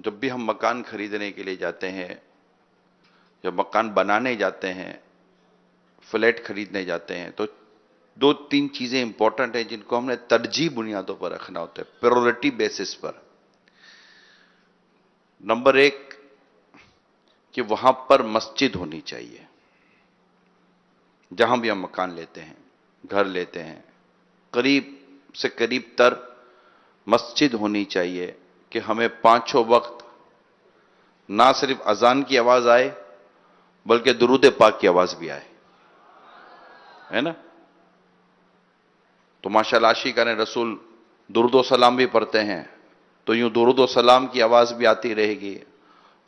جب بھی ہم مکان خریدنے کے لیے جاتے ہیں، جب مکان بنانے جاتے ہیں، فلیٹ خریدنے جاتے ہیں، تو دو تین چیزیں امپورٹنٹ ہیں جن کو ہم نے ترجیح بنیادوں پر رکھنا ہوتا ہے، پریورٹی بیسس پر۔ نمبر ایک کہ وہاں پر مسجد ہونی چاہیے۔ جہاں بھی ہم مکان لیتے ہیں، گھر لیتے ہیں، قریب سے قریب تر مسجد ہونی چاہیے کہ ہمیں پانچوں وقت نہ صرف اذان کی آواز آئے بلکہ درود پاک کی آواز بھی آئے، ہے نا؟ تو ماشاءاللہ عاشقان رسول درود و سلام بھی پڑھتے ہیں، تو یوں درود و سلام کی آواز بھی آتی رہے گی،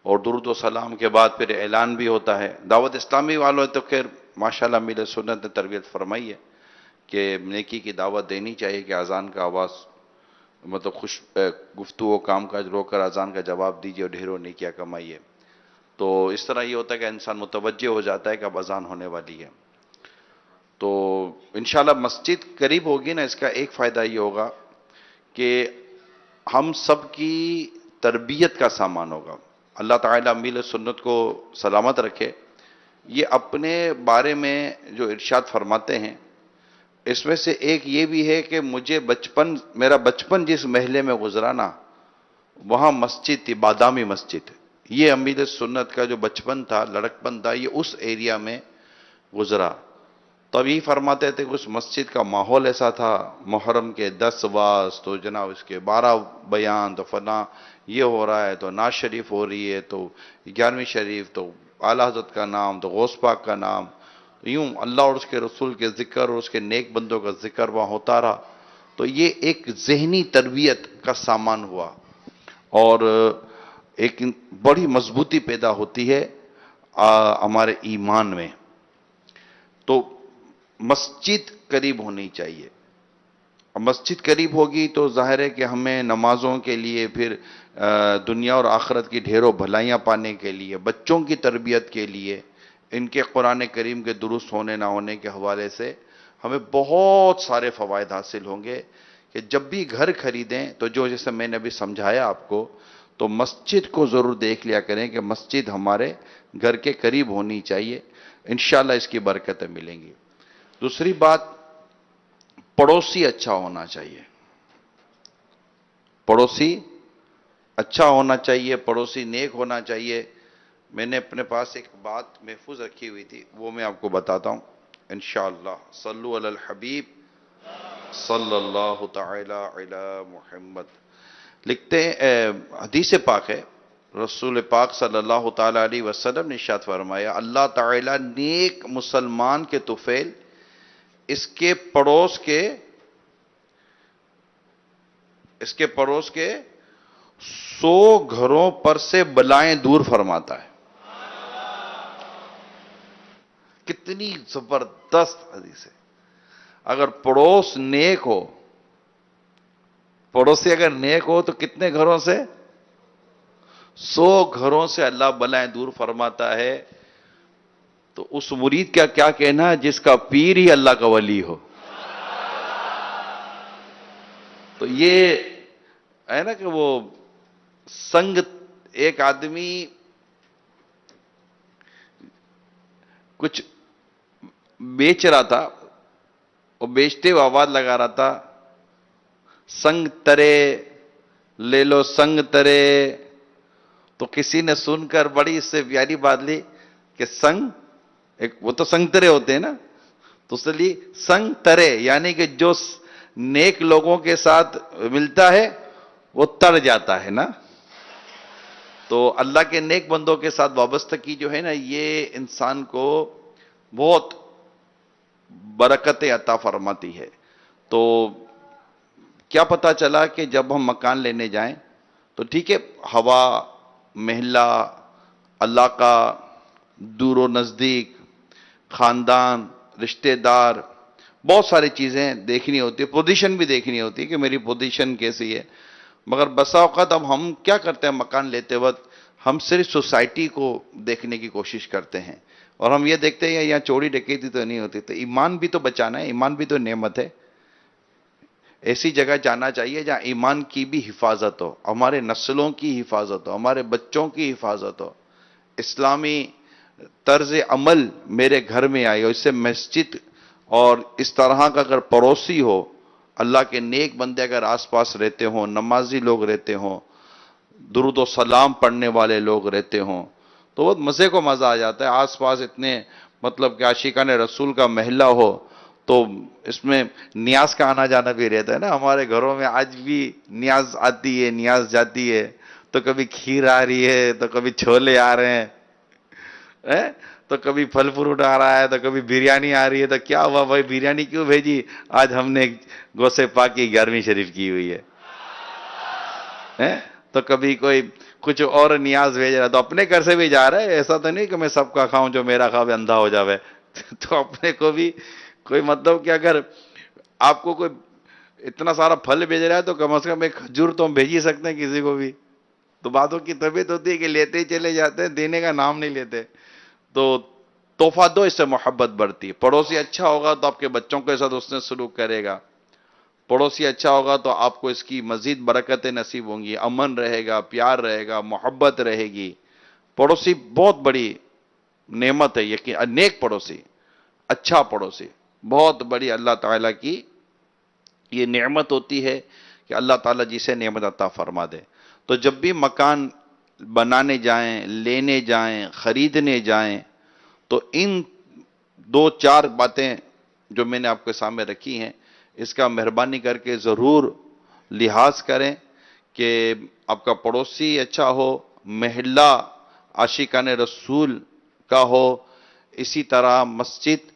اور درود و سلام کے بعد پھر اعلان بھی ہوتا ہے۔ دعوت اسلامی والوں تو خیر ماشاءاللہ میرے سنت نے تربیت فرمائی ہے کہ نیکی کی دعوت دینی چاہیے کہ اذان کا آواز مطلب گفتگو کام کاج رو کر اذان کا جواب دیجیے اور ڈھیروں نیکیاں کمائیے۔ تو اس طرح یہ ہوتا ہے کہ انسان متوجہ ہو جاتا ہے کہ اب اذان ہونے والی ہے۔ تو انشاءاللہ مسجد قریب ہوگی نا، اس کا ایک فائدہ یہ ہوگا کہ ہم سب کی تربیت کا سامان ہوگا۔ اللہ تعالیٰ امیل سنت کو سلامت رکھے، یہ اپنے بارے میں جو ارشاد فرماتے ہیں اس میں سے ایک یہ بھی ہے کہ میرا بچپن جس محلے میں گزرا نا، وہاں مسجد تھی، بادامی مسجد۔ یہ امیر سنت کا جو بچپن تھا، لڑکپن تھا، یہ اس ایریا میں گزرا۔ تو اب یہی فرماتے تھے کہ اس مسجد کا ماحول ایسا تھا، محرم کے 10 واز تو جناب اس کے 12 بیان، تو فلاں یہ ہو رہا ہے، تو ناز شریف ہو رہی ہے، تو 11ویں شریف، تو اعلیٰ حضرت کا نام، تو غوث پاک کا نام، یوں اللہ اور اس کے رسول کے ذکر اور اس کے نیک بندوں کا ذکر وہاں ہوتا رہا۔ تو یہ ایک ذہنی تربیت کا سامان ہوا، اور ایک بڑی مضبوطی پیدا ہوتی ہے ہمارے ایمان میں۔ تو مسجد قریب ہونی چاہیے۔ اب مسجد قریب ہوگی تو ظاہر ہے کہ ہمیں نمازوں کے لیے، پھر دنیا اور آخرت کی ڈھیروں بھلائیاں پانے کے لیے، بچوں کی تربیت کے لیے، ان کے قرآن کریم کے درست ہونے نہ ہونے کے حوالے سے ہمیں بہت سارے فوائد حاصل ہوں گے کہ جب بھی گھر خریدیں تو جیسے میں نے ابھی سمجھایا آپ کو، تو مسجد کو ضرور دیکھ لیا کریں کہ مسجد ہمارے گھر کے قریب ہونی چاہیے، انشاءاللہ اس کی برکتیں ملیں گی۔ دوسری بات، پڑوسی اچھا ہونا چاہیے۔ پڑوسی اچھا ہونا چاہیے، پڑوسی نیک ہونا چاہیے۔ میں نے اپنے پاس ایک بات محفوظ رکھی ہوئی تھی، وہ میں آپ کو بتاتا ہوں انشاءاللہ۔ صلو علی الحبیب صلی اللہ تعالی علی محمد۔ لکھتے ہیں، حدیث پاک ہے، رسول پاک صلی اللہ تعالی علیہ وسلم نے ارشاد فرمایا، اللہ تعالی نیک مسلمان کے طفیل اس کے پڑوس کے 100 گھروں پر سے بلائیں دور فرماتا ہے۔ کتنی زبردست حدیث ہے۔ اگر پڑوس نیک ہو، پڑوسی اگر نیک ہو تو کتنے گھروں سے؟ 100 گھروں سے اللہ بلائیں دور فرماتا ہے۔ تو اس مرید کا کیا کہنا ہے جس کا پیر ہی اللہ کا ولی ہو؟ تو یہ ہے نا کہ وہ سنگ، ایک آدمی کچھ بیچ رہا تھا، وہ بیچتے ہوئے آواز لگا رہا تھا، سنگ ترے لے لو سنگ ترے۔ تو کسی نے سن کر بڑی اس سے پیاری بات لی کہ سنگ، وہ تو سنگ ترے ہوتے ہیں نا، تو اس لیے سنگ ترے یعنی کہ جو نیک لوگوں کے ساتھ ملتا ہے وہ تر جاتا ہے نا۔ تو اللہ کے نیک بندوں کے ساتھ وابستگی جو ہے نا، یہ انسان کو بہت برکتیں عطا فرماتی ہے۔ تو کیا پتا چلا کہ جب ہم مکان لینے جائیں تو ٹھیک ہے، ہوا، محلہ، علاقہ، دور و نزدیک، خاندان، رشتہ دار، بہت ساری چیزیں دیکھنی ہوتی ہے، پوزیشن بھی دیکھنی ہوتی ہے کہ میری پوزیشن کیسی ہے۔ مگر بسا اوقات اب ہم کیا کرتے ہیں مکان لیتے وقت، ہم صرف سوسائٹی کو دیکھنے کی کوشش کرتے ہیں، اور ہم یہ دیکھتے ہیں یہاں چوری ڈکیتی تو نہیں ہوتی۔ تو ایمان بھی تو بچانا ہے، ایمان بھی تو نعمت ہے۔ ایسی جگہ جانا چاہیے جہاں ایمان کی بھی حفاظت ہو، ہمارے نسلوں کی حفاظت ہو، ہمارے بچوں کی حفاظت ہو، اسلامی طرز عمل میرے گھر میں آئی ہو، اس سے مسجد اور اس طرح کا اگر پڑوسی ہو، اللہ کے نیک بندے اگر آس پاس رہتے ہوں، نمازی لوگ رہتے ہوں، درود و سلام پڑھنے والے لوگ رہتے ہوں، تو بہت مزے کو مزہ آ جاتا ہے۔ آس پاس اتنے مطلب کہ عاشقان رسول کا محلہ ہو تو اس میں نیاز کا آنا جانا بھی رہتا ہے نا۔ ہمارے گھروں میں آج بھی نیاز آتی ہے، نیاز جاتی ہے، تو کبھی کھیر آ رہی ہے تو کبھی چھولے آ رہے ہیں، تو کبھی پھل فروٹ آ رہا ہے، تو کبھی بریانی آ رہی ہے، تو کیا ہوا بھائی بریانی کیوں بھیجی؟ آج ہم نے غوث پاک کی 11ویں شریف کی ہوئی ہے۔ تو کبھی کوئی کچھ اور نیاز بھیج رہا ہے، تو اپنے گھر سے بھی جا رہا ہے، ایسا تو نہیں کہ میں سب کا کھاؤں، جو میرا کھاوے اندھا ہو جاوے۔ تو اپنے کو بھی کوئی مطلب کہ اگر آپ کو کوئی اتنا سارا پھل بھیج رہا ہے تو کم از کم ایک کھجور تو ہم بھیج ہی سکتے ہیں کسی کو بھی۔ تو باتوں کی طبیعت ہوتی ہے کہ لیتے ہی چلے جاتے ہیں، دینے کا نام نہیں لیتے۔ تو تحفہ دو، اس سے محبت بڑھتی ہے۔ پڑوسی اچھا ہوگا تو آپ کے بچوں کے ساتھ اس نے سلوک کرے گا، پڑوسی اچھا ہوگا تو آپ کو اس کی مزید برکتیں نصیب ہوں گی، امن رہے گا، پیار رہے گا، محبت رہے گی۔ پڑوسی بہت بڑی نعمت ہے، یقین نیک پڑوسی، اچھا پڑوسی بہت بڑی اللہ تعالیٰ کی یہ نعمت ہوتی ہے کہ اللہ تعالیٰ جسے نعمت عطا فرما دے۔ تو جب بھی مکان بنانے جائیں، لینے جائیں، خریدنے جائیں، تو ان دو چار باتیں جو میں نے آپ کے سامنے رکھی ہیں، اس کا مہربانی کر کے ضرور لحاظ کریں کہ آپ کا پڑوسی اچھا ہو، محلہ عاشقان رسول کا ہو، اسی طرح مسجد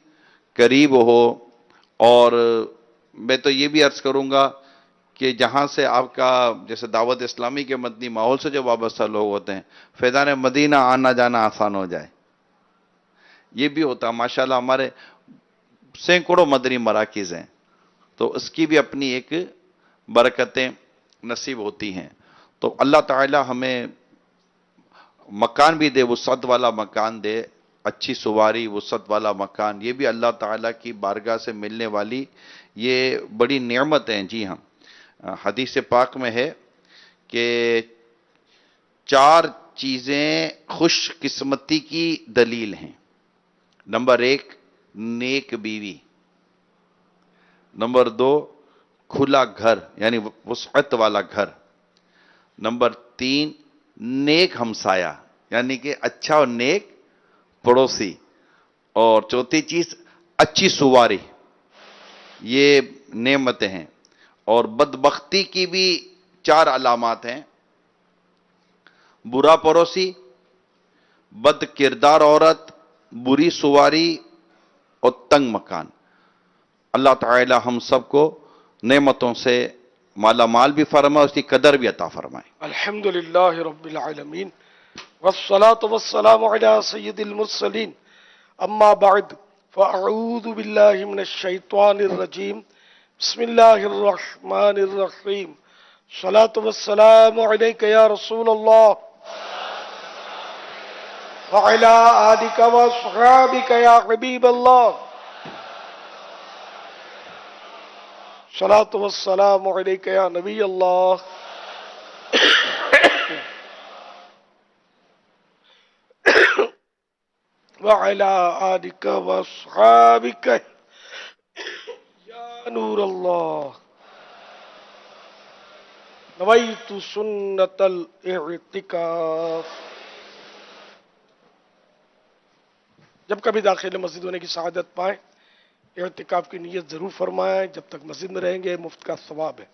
قریب ہو، اور میں تو یہ بھی عرض کروں گا کہ جہاں سے آپ کا جیسے دعوت اسلامی کے مدنی ماحول سے جو وابستہ لوگ ہوتے ہیں، فیضان مدینہ آنا جانا آسان ہو جائے، یہ بھی ہوتا ہے۔ ماشاءاللہ ہمارے سینکڑوں مدنی مراکز ہیں، تو اس کی بھی اپنی ایک برکتیں نصیب ہوتی ہیں۔ تو اللہ تعالی ہمیں مکان بھی دے، وسعت والا مکان دے، اچھی سواری، وسعت والا مکان، یہ بھی اللہ تعالیٰ کی بارگاہ سے ملنے والی یہ بڑی نعمت ہیں۔ جی ہاں، حدیث پاک میں ہے کہ 4 چیزیں خوش قسمتی کی دلیل ہیں۔ نمبر 1 نیک بیوی، نمبر 2 کھلا گھر یعنی وسعت والا گھر، نمبر 3 نیک ہمسایہ یعنی کہ اچھا اور نیک پڑوسی، اور چوتھی چیز اچھی سواری۔ یہ نعمتیں ہیں۔ اور بدبختی کی بھی 4 علامات ہیں: برا پڑوسی، بد کردار عورت، بری سواری اور تنگ مکان۔ اللہ تعالی ہم سب کو نعمتوں سے مالا مال بھی فرمائے، اس کی قدر بھی عطا فرمائے۔ الحمدللہ رب العالمین والصلاة والسلام علی سید المرسلین، اما بعد فاعوذ باللہ من الشیطان الرجیم، بسم اللہ الرحمن الرحیم، صلاة والسلام علیک یا رسول اللہ وعلی آلک واصحابک یا حبیب اللہ، صلاة والسلام علیک یا نبی اللہ، وعلى آلك وأصحابك يا نور الله، نويت سنة الاعتكاف۔ جب کبھی داخل مسجد ہونے کی سعادت پائیں، اعتکاف کی نیت ضرور فرمائیں۔ جب تک مسجد میں رہیں گے مفت کا ثواب ہے،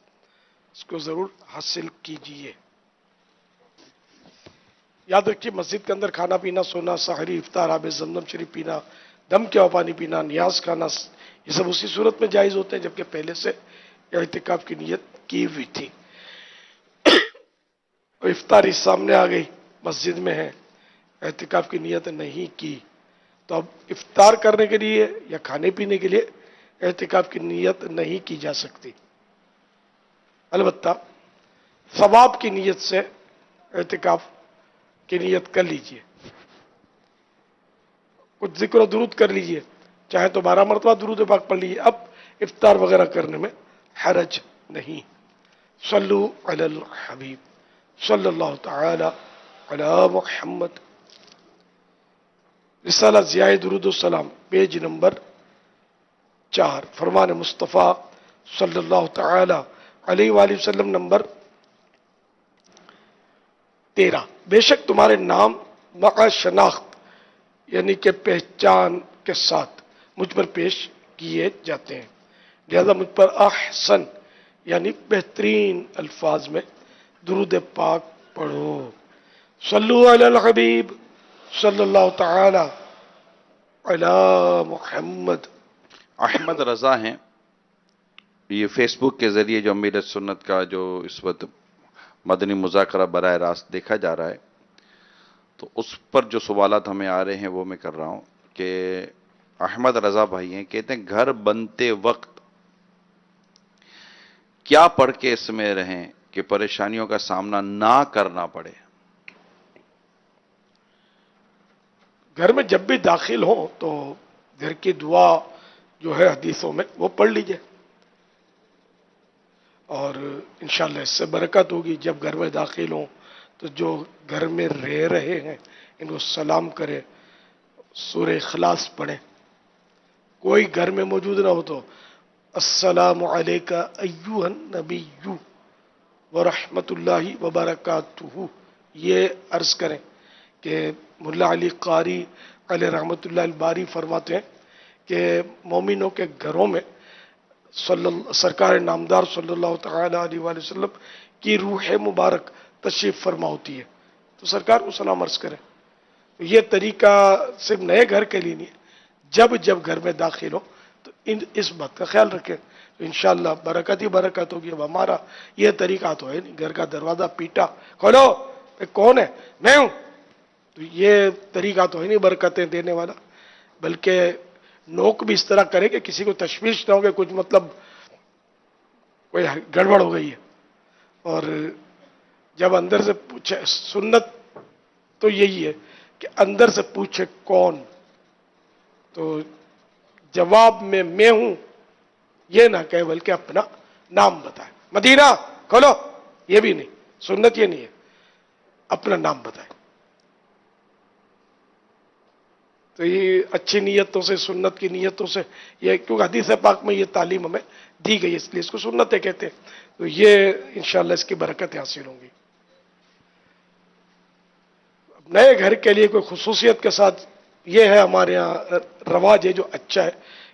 اس کو ضرور حاصل کیجئے۔ یاد رکھیے، مسجد کے اندر کھانا پینا، سونا، سحری، افطار، آب زمزم شریف پینا، دم کے پانی پینا، نیاز کھانا، یہ سب اسی صورت میں جائز ہوتے ہیں جبکہ پہلے سے اعتکاف کی نیت کی ہوئی تھی۔ اور افطاری سامنے آ گئی، مسجد میں ہے، اعتکاف کی نیت نہیں کی، تو اب افطار کرنے کے لیے یا کھانے پینے کے لیے اعتکاف کی نیت نہیں کی جا سکتی۔ البتہ ثواب کی نیت سے اعتکاف کی نیت کر لیجئے، کچھ ذکر و درود کر لیجئے، چاہے تو 12 مرتبہ درود پاک پڑھ لیجئے۔ اب افطار وغیرہ کرنے میں حرج نہیں. صلو علی الحبیب صلی اللہ تعالی علی محمد. رسالہ ضیاء درود السلام پیج نمبر 4. فرمان مصطفیٰ صلی اللہ تعالی علیہ وآلہ وسلم نمبر 13. بے شک تمہارے نام مع شناخت یعنی کہ پہچان کے ساتھ مجھ پر پیش کیے جاتے ہیں، لہذا مجھ پر احسن یعنی بہترین الفاظ میں درود پاک پڑھو. صلو علی الحبیب صلی اللہ تعالی علی محمد. احمد رضا ہیں، یہ فیس بک کے ذریعے جو امیر سنت کا جو اس وقت مدنی مذاکرہ براہ راست دیکھا جا رہا ہے، تو اس پر جو سوالات ہمیں آ رہے ہیں وہ میں کر رہا ہوں کہ احمد رضا بھائی ہیں، کہتے ہیں گھر بنتے وقت کیا پڑھ کے اس میں رہیں کہ پریشانیوں کا سامنا نہ کرنا پڑے. گھر میں جب بھی داخل ہوں تو گھر کی دعا جو ہے حدیثوں میں وہ پڑھ لیجئے، اور انشاءاللہ اس سے برکت ہوگی. جب گھر میں داخل ہوں تو جو گھر میں رہ رہے ہیں ان کو سلام کریں، سورہ اخلاص پڑھیں. کوئی گھر میں موجود نہ ہو تو السلام علیکہ ایہا النبی ورحمۃ اللہ وبرکاتہ یہ عرض کریں کہ ملا علی قاری علیہ رحمۃ اللہ الباری فرماتے ہیں کہ مومنوں کے گھروں میں سرکار نامدار صلی اللہ تعالی علیہ وآلہ وسلم کی روح مبارک تشریف فرما ہوتی ہے، تو سرکار کو سلام عرض کریں. یہ طریقہ صرف نئے گھر کے لیے نہیں ہے، جب گھر میں داخل ہو تو اس بات کا خیال رکھیں تو انشاءاللہ برکت ہی برکت ہوگی. اب ہمارا یہ طریقہ تو ہے نہیں، گھر کا دروازہ پیٹا، کھولو، کون ہے؟ میں ہوں. تو یہ طریقہ تو ہے نہیں برکتیں دینے والا، بلکہ نوک بھی اس طرح کرے کہ کسی کو تشویش نہ ہو کہ کچھ مطلب کوئی گڑبڑ ہو گئی ہے. اور جب اندر سے پوچھے، سنت تو یہی ہے کہ اندر سے پوچھے کون، تو جواب میں ہوں یہ نہ کہے بلکہ اپنا نام بتائے. مدینہ کھولو، یہ بھی نہیں، سنت یہ نہیں ہے، اپنا نام بتائے. تو یہ اچھی نیتوں سے، سنت کی نیتوں سے، یہ کیونکہ حدیث پاک میں یہ تعلیم ہمیں دی گئی اس لیے اس کو سنتیں کہتے ہیں. تو یہ انشاءاللہ اس کی برکتیں حاصل ہوں گی. نئے گھر کے لیے کوئی خصوصیت کے ساتھ یہ ہے ہمارے یہاں رواج ہے جو اچھا ہے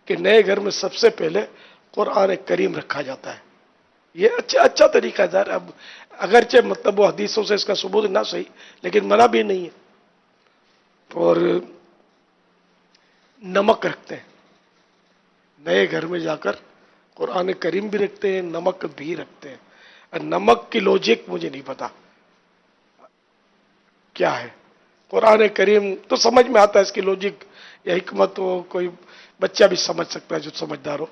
کہ نئے گھر میں سب سے پہلے قرآن کریم رکھا جاتا ہے. یہ اچھا طریقہ ہے. اب اگرچہ مطلب وہ حدیثوں سے اس کا ثبوت نہ صحیح لیکن منع بھی نہیں ہے. اور نمک رکھتے ہیں نئے گھر میں جا کر، قرآن کریم بھی رکھتے ہیں، نمک بھی رکھتے ہیں. اور نمک کی لوجک مجھے نہیں پتا کیا ہے. قرآن کریم تو سمجھ میں آتا ہے اس کی لوجک یا حکمت، ہو کوئی بچہ بھی سمجھ سکتا ہے جو سمجھدار ہو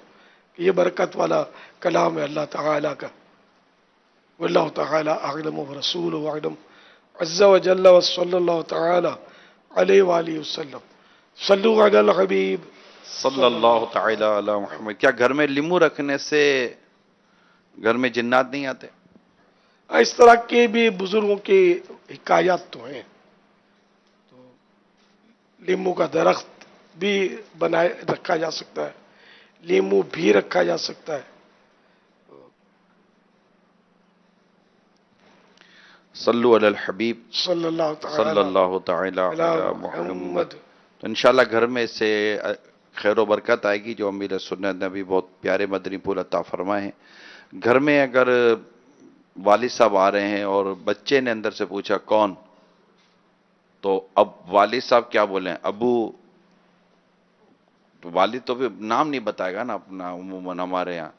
کہ یہ برکت والا کلام ہے اللہ تعالیٰ کا. واللہ تعالیٰ اعلم ورسولہ اعلم عز وجل وصلی اللہ تعالیٰ علیہ وآلہ وسلم. صلو علی الحبیب صلی اللہ تعالی علی محمد. کیا گھر میں لیمو رکھنے سے گھر میں جنات نہیں آتے؟ اس طرح کے بھی بزرگوں کی حکایات تو ہیں. تو لیمو کا درخت بھی بنائے رکھا جا سکتا ہے، لیمو بھی رکھا جا سکتا ہے. صلو علی الحبیب صلی اللہ صلی تعالی اللہ تعالی علی علی محمد. تو انشاءاللہ گھر میں اس سے خیر و برکت آئے گی جو امیر سنت نے بھی بہت پیارے مدنی پھول عطا فرمائے ہیں. گھر میں اگر والد صاحب آ رہے ہیں اور بچے نے اندر سے پوچھا کون، تو اب والد صاحب کیا بولیں؟ ابو. تو والد تو پھر نام نہیں بتائے گا نا اپنا عموماً ہمارے یہاں،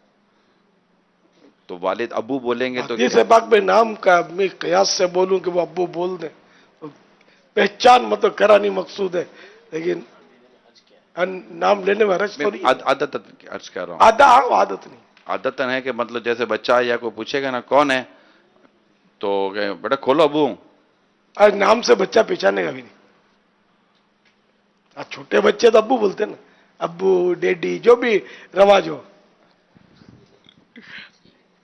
تو والد ابو بولیں گے تو حدیث پاک میں نام کا میں قیاس سے بولوں کہ وہ ابو بول دیں تو پہچان مطلب کرانی مقصود ہے، لیکن نام لینے میں حرج تو نہیں ہے. عادت عرض کر رہا ہوں، عادت نہیں. عادت ہے کہ مطلب جیسے بچہ یا کوئی پوچھے گا نا کون ہے تو کہ بیٹا کھولو ابو. آج نام سے بچہ پہچانے کا بھی نہیں. آج چھوٹے بچے تو ابو بولتے ہیں نا، ابو ڈیڈی جو بھی رواج ہو.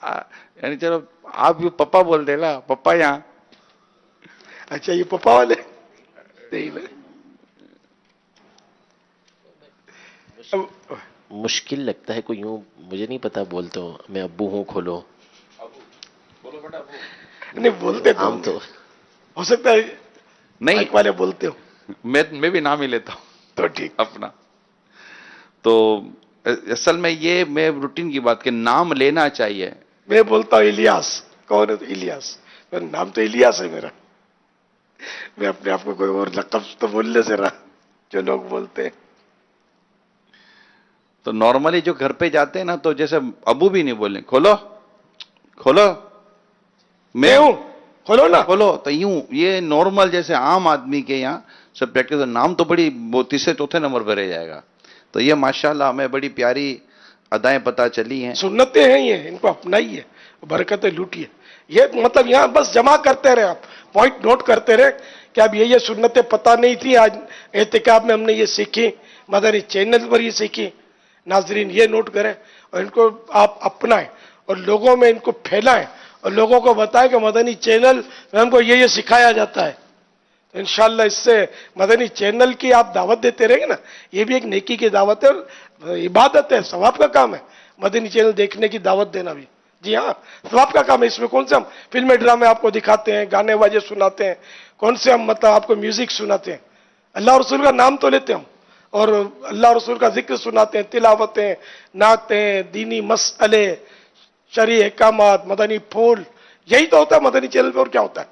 یعنی چلو آپ بھی پپا بول دے نا، پپا یہاں. اچھا یہ پپا والے نہیں نا. اب مشکل لگتا ہے کوئی یوں، مجھے نہیں پتا بولتا ہوں میں ابو ہوں کھولو. بولو بیٹا. نہیں بولتے تو عام ہوں گے. تو ہو سکتا ہے نہیں، مائک والے بولتے ہو میں بھی نام ہی لیتا ہوں تو ٹھیک. اپنا. تو اصل میں یہ میں روٹین کی بات کہ نام لینا چاہیے. میں بولتا ہوں الیاس. کون ہے تو الیاس. میرا نام تو الیاس ہے میرا. میں اپنے آپ کو کوئی اور لقب تو بولنے سے رہا جو لوگ بولتے ہیں. تو نارملی جو گھر پہ جاتے ہیں نا تو جیسے ابو بھی نہیں بولیں کھولو کھولو، میں ہوں کھولو نا. کھولو، تو یوں یہ نارمل جیسے عام آدمی کے یہاں سب پریکٹس. نام تو بڑی وہ تیسرے چوتھے نمبر پہ رہ جائے گا. تو یہ ماشاءاللہ ہمیں بڑی پیاری ادائیں پتہ چلی ہیں. سنتیں ہیں یہ، ان کو اپنائیے، برکتیں لوٹیے. یہ مطلب یہاں بس جمع کرتے رہے، آپ پوائنٹ نوٹ کرتے رہے کہ اب یہ سنتیں پتہ نہیں تھی، آج اعتکاف میں ہم نے یہ سیکھی، مدنی چینل پر یہ سیکھی. ناظرین یہ نوٹ کریں اور ان کو آپ اپنائیں اور لوگوں میں ان کو پھیلائیں اور لوگوں کو بتائیں کہ مدنی چینل میں ہم کو یہ سکھایا جاتا ہے. تو انشاءاللہ اس سے مدنی چینل کی آپ دعوت دیتے رہیں گے نا. یہ بھی ایک نیکی کی دعوت ہے اور عبادت ہے، ثواب کا کام ہے مدنی چینل دیکھنے کی دعوت دینا بھی. جی ہاں ثواب کا کام ہے. اس میں کون سے ہم فلمیں ڈرامے آپ کو دکھاتے ہیں، گانے واجے سناتے ہیں، کون سے ہم مطلب آپ کو میوزک سناتے ہیں. اللہ اور رسول کا نام تو لیتے ہم اور اللہ اور رسول کا ذکر سناتے ہیں، تلاوتیں، نعتیں، دینی مسئلے، شرعی احکامات، مدنی پھول. یہی تو ہوتا ہے مدنی چینل پہ، اور کیا ہوتا ہے.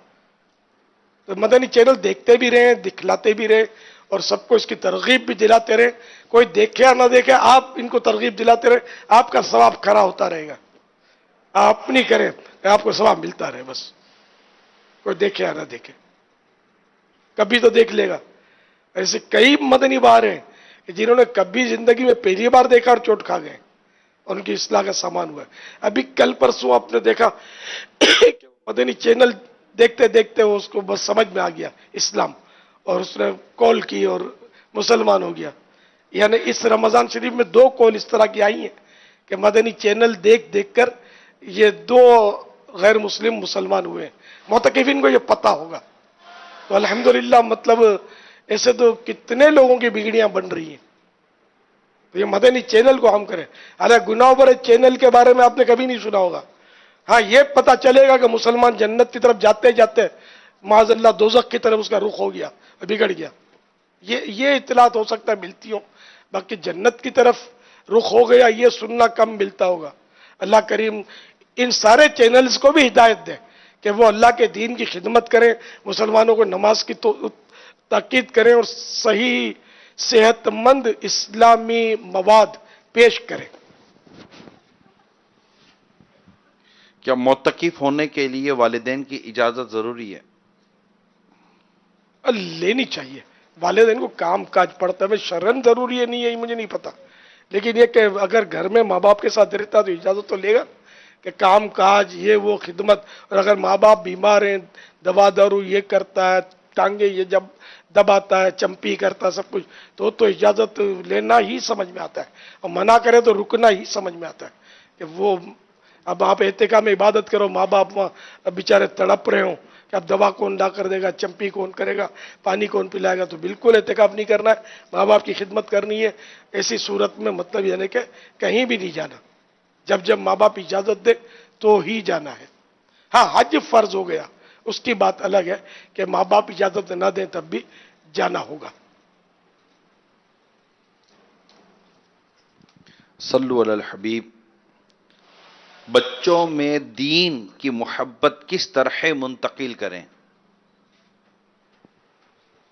تو مدنی چینل دیکھتے بھی رہیں، دکھلاتے بھی رہیں اور سب کو اس کی ترغیب بھی دلاتے رہیں. کوئی دیکھے یا نہ دیکھے آپ ان کو ترغیب دلاتے رہیں، آپ کا ثواب کھڑا ہوتا رہے گا. آپ اپنی کریں، آپ کو ثواب ملتا رہے. بس کوئی دیکھے یا نہ دیکھے، کبھی تو دیکھ لے گا. ایسے کئی مدنی بار ہیں کہ جنہوں نے کبھی زندگی میں پہلی بار دیکھا اور چوٹ کھا گئے اور ان کی اصلاح کا سامان ہوا ہے. ابھی کل پرسوں آپ نے دیکھا کہ مدنی چینل دیکھتے دیکھتے اس کو بس سمجھ میں آ گیا اسلام اور اس نے کال کی اور مسلمان ہو گیا. یعنی اس رمضان شریف میں 2 کال اس طرح کی آئی ہیں کہ مدنی چینل دیکھ دیکھ کر یہ 2 غیر مسلم مسلمان ہوئے ہیں. معتکفین کو یہ پتہ ہوگا. تو الحمدللہ مطلب ایسے تو کتنے لوگوں کی بگڑیاں بن رہی ہیں. تو یہ مدنی چینل کو ہم کریں. حالانکہ گناہوں پر چینل کے بارے میں آپ نے کبھی نہیں سنا ہوگا. ہاں یہ پتا چلے گا کہ مسلمان جنت کی طرف جاتے جاتے معاذ اللہ دوزخ کی طرف اس کا رخ ہو گیا، بگڑ گیا. یہ اطلاعات ہو سکتا ہے ملتی ہوں، باقی جنت کی طرف رخ ہو گیا یہ سننا کم ملتا ہوگا. اللہ کریم ان سارے چینلز کو بھی ہدایت دے کہ وہ اللہ کے دین کی خدمت کریں، مسلمانوں کو نماز کی تاکید کریں اور صحیح صحت مند اسلامی مواد پیش کریں. کیا معتکف ہونے کے لیے والدین کی اجازت ضروری ہے؟ لینی چاہیے. والدین کو کام کاج پڑتا ہے، شرن ضروری ہے نہیں ہے مجھے نہیں پتا، لیکن یہ کہ اگر گھر میں ماں باپ کے ساتھ رہتا تو اجازت تو لے گا کہ کام کاج یہ وہ خدمت. اور اگر ماں باپ بیمار ہیں، دوا دارو یہ کرتا ہے، ٹانگے یہ جب دباتا ہے، چمپی کرتا ہے، سب کچھ تو اجازت لینا ہی سمجھ میں آتا ہے. اور منع کرے تو رکنا ہی سمجھ میں آتا ہے کہ وہ اب آپ اعتکاف میں عبادت کرو، ماں باپ بیچارے تڑپ رہے ہوں کہ اب دوا کون لا کر دے گا، چمپی کون کرے گا، پانی کون پلائے گا. تو بالکل اعتکاف نہیں کرنا ہے، ماں باپ کی خدمت کرنی ہے. ایسی صورت میں مطلب یعنی کہ کہیں بھی نہیں جانا، جب ماں باپ اجازت دے تو ہی جانا ہے. ہاں حج فرض ہو گیا اس کی بات الگ ہے کہ ماں باپ اجازت نہ دیں تب بھی جانا ہوگا. صلو علی الحبیب. بچوں میں دین کی محبت کس طرح منتقل کریں؟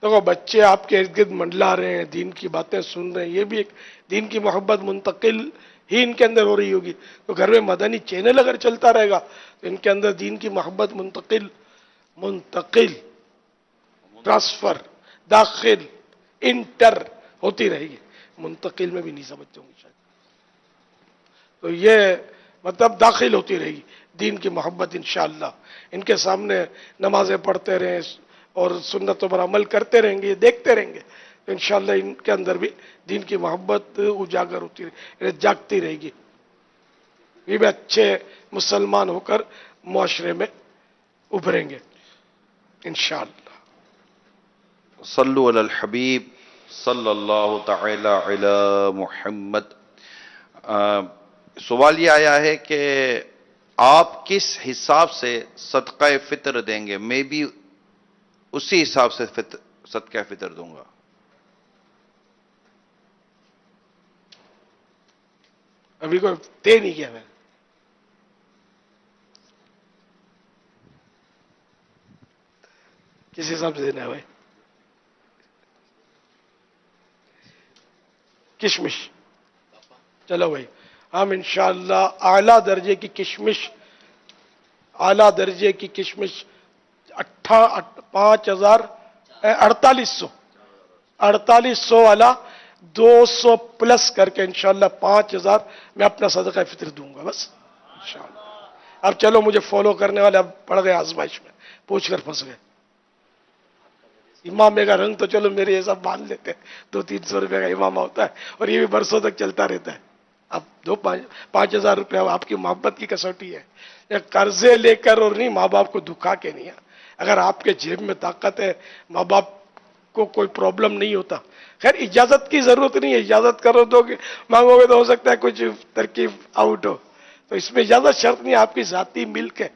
دیکھو بچے آپ کے ارد گرد منڈلا رہے ہیں، دین کی باتیں سن رہے ہیں، یہ بھی ایک دین کی محبت منتقل ہی ان کے اندر ہو رہی ہوگی. تو گھر میں مدنی چینل اگر چلتا رہے گا تو ان کے اندر دین کی محبت منتقل ٹرانسفر داخل انٹر ہوتی رہے گی. منتقل میں بھی نہیں سمجھتے ہوں گے شاید. تو یہ مطلب داخل ہوتی رہے گی دین کی محبت انشاءاللہ. ان کے سامنے نمازیں پڑھتے رہیں اور سنتوں پر عمل کرتے رہیں گے، دیکھتے رہیں گے تو انشاءاللہ ان کے اندر بھی دین کی محبت اجاگر ہوتی رہے، جاگتی رہے گی. یہ بھی اچھے مسلمان ہو کر معاشرے میں ابھریں گے انشاءاللہ۔ صلو علی الحبیب صلی اللہ تعالی علی محمد۔ سوال یہ آیا ہے کہ آپ کس حساب سے صدقہ فطر دیں گے؟ میں بھی اسی حساب سے صدقہ فطر دوں گا۔ ابھی کوئی طے نہیں کیا میں نے۔ کس حساب سے دینا ہے بھائی؟ کشمش، چلو بھائی ہم انشاءاللہ اعلیٰ درجے کی کشمش، اعلیٰ درجے کی کشمش 4800 والا 200 پلس کر کے انشاءاللہ 5000 میں اپنا صدقہ فطر دوں گا بس انشاءاللہ۔ اب چلو مجھے فالو کرنے والے اب پڑ گئے آزمائش میں، پوچھ کر پھنس گئے۔ امامے کا رنگ تو چلو میرے یہ سب مان لیتے ہیں، 200-300 روپے کا امامہ ہوتا ہے اور یہ بھی برسوں تک چلتا رہتا ہے۔ اب 5,000 روپے آپ کی محبت کی کسوٹی ہے، یا قرضے لے کر اور نہیں، ماں باپ کو دکھا کے نہیں ہے۔ اگر آپ کے جیب میں طاقت ہے، ماں باپ کو کوئی پرابلم نہیں ہوتا، خیر اجازت کی ضرورت نہیں ہے، اجازت کرو تو مانگو گے تو ہو سکتا ہے کچھ ترکیب آؤٹ ہو، تو اس میں اجازت شرط نہیں ہے، آپ کی ذاتی ملک ہے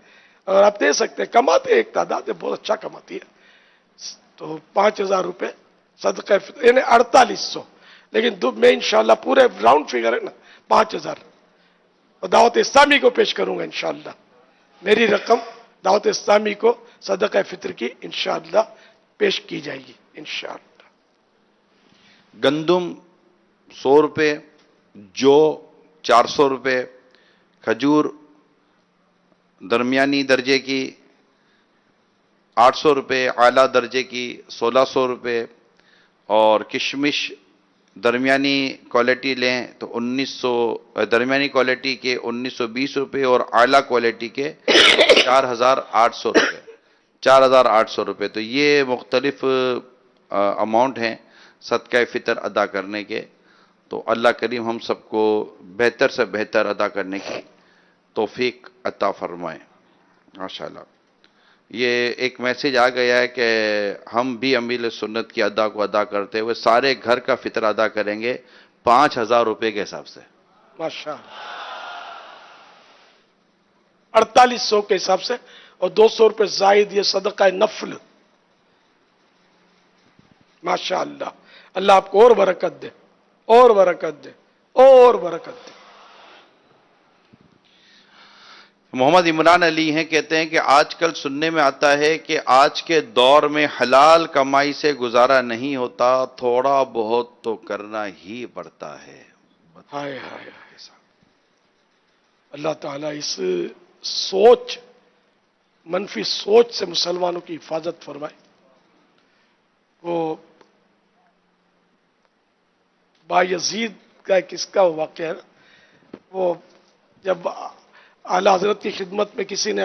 اور آپ دے سکتے ہیں۔ کماتے ہیں، ایک تعداد ہے بہت اچھا کماتی ہے، تو 5,000 روپے صدقہ فطر یعنی 4800، لیکن میں انشاءاللہ پورے راؤنڈ فگر ہے نا 5,000 اور دعوت اسلامی کو پیش کروں گا انشاءاللہ۔ میری رقم دعوت اسلامی کو صدقہ فطر کی انشاءاللہ پیش کی جائے گی انشاءاللہ۔ گندم 100 روپے، جو 400 روپے، کھجور درمیانی درجے کی 800 روپے، اعلیٰ درجے کی 1600 روپے، اور کشمش درمیانی کوالٹی لیں تو 1900، درمیانی کوالٹی کے 1920 روپے اور اعلیٰ کوالٹی کے 4,800 روپے، 4,800 روپے۔ تو یہ مختلف اماؤنٹ ہیں صدقہ فطر ادا کرنے کے، تو اللہ کریم ہم سب کو بہتر سے بہتر ادا کرنے کی توفیق عطا فرمائے ماشاءاللہ۔ یہ ایک میسج آ گیا ہے کہ ہم بھی امیل سنت کی ادا کو ادا کرتے ہوئے سارے گھر کا فطر ادا کریں گے 5,000 روپے کے حساب سے۔ ماشاءاللہ 4800 کے حساب سے، اور 200 روپے زائد یہ صدقہ نفل۔ ماشاءاللہ اللہ آپ کو اور برکت دے، اور برکت دے، اور برکت دے۔ محمد عمران علی ہیں، کہتے ہیں کہ آج کل سننے میں آتا ہے کہ آج کے دور میں حلال کمائی سے گزارا نہیں ہوتا، تھوڑا بہت تو کرنا ہی پڑتا ہے۔ ہائے ہائے ہائے، اللہ تعالیٰ اس سوچ، منفی سوچ سے مسلمانوں کی حفاظت فرمائے۔ وہ بایزید کا ایک اس کا واقعہ ہے، وہ جب اعلیٰ حضرت کی خدمت میں کسی نے،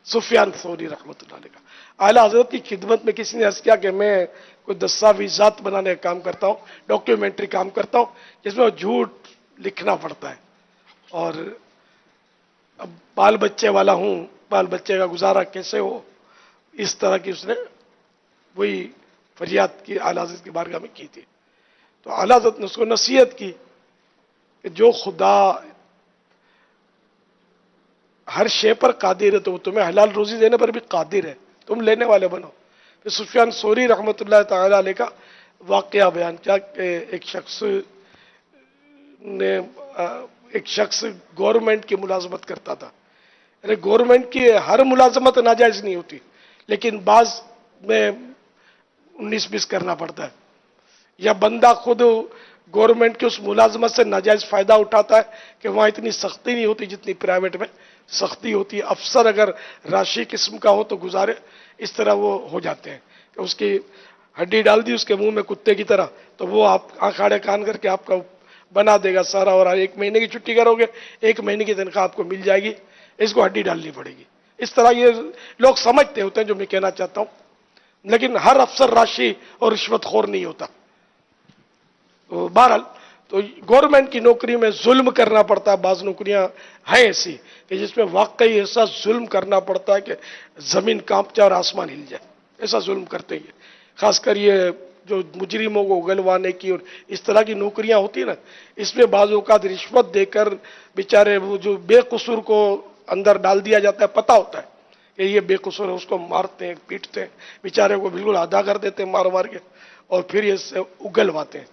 سفیان ثوری رحمۃ اللہ علیہ کا، اعلیٰ حضرت کی خدمت میں کسی نے عرض کیا کہ میں کوئی دستاویزات بنانے کا کام کرتا ہوں، ڈاکیومنٹری کام کرتا ہوں، جس میں وہ جھوٹ لکھنا پڑتا ہے، اور اب بال بچے والا ہوں، بال بچے کا گزارا کیسے ہو، اس طرح کی اس نے وہی فریاد کی اعلیٰ حضرت کی بارگاہ میں کی تھی۔ تو اعلیٰ حضرت نے اس کو نصیحت کی کہ جو خدا ہر شے پر قادر ہے تو وہ تمہیں حلال روزی دینے پر بھی قادر ہے، تم لینے والے بنو۔ پھر سفیان ثوری رحمۃ اللہ تعالی علیہ کا واقعہ بیان کیا کہ ایک شخص گورنمنٹ کی ملازمت کرتا تھا۔ یعنی گورنمنٹ کی ہر ملازمت ناجائز نہیں ہوتی، لیکن بعض میں 19-20 کرنا پڑتا ہے، یا بندہ خود گورنمنٹ کی اس ملازمت سے ناجائز فائدہ اٹھاتا ہے کہ وہاں اتنی سختی نہیں ہوتی جتنی پرائیویٹ میں سختی ہوتی ہے، افسر اگر راشی قسم کا ہو تو گزارے، اس طرح وہ ہو جاتے ہیں کہ اس کی ہڈی ڈال دی اس کے منہ میں کتے کی طرح، تو وہ آپ آنکھ آڑے کان کر کے آپ کا بنا دے گا سارا، اور 1 مہینے کی چھٹی کرو گے 1 مہینے کی تنخواہ آپ کو مل جائے گی، اس کو ہڈی ڈالنی پڑے گی۔ اس طرح یہ لوگ سمجھتے ہوتے ہیں جو میں کہنا چاہتا ہوں، لیکن ہر افسر راشی اور رشوت خور نہیں ہوتا۔ بہرحال تو گورنمنٹ کی نوکری میں ظلم کرنا پڑتا ہے. بعض نوکریاں ہیں ایسی کہ جس میں واقعی ایسا ظلم کرنا پڑتا ہے کہ زمین کانپ جائے اور آسمان ہل جائے. ایسا ظلم کرتے ہیں. خاص کر یہ جو مجرموں کو اگلوانے کی اور اس طرح کی نوکریاں ہوتی ہیں نا، اس میں بعض اوقات رشوت دے کر بیچارے وہ جو بے قصور کو اندر ڈال دیا جاتا ہے، پتہ ہوتا ہے کہ یہ بے قصور ہے، اس کو مارتے ہیں، پیٹتے ہیں، بیچارے کو بالکل آدھا کر دیتے ہیں مار کے، اور پھر یہ سے اگلواتے ہیں.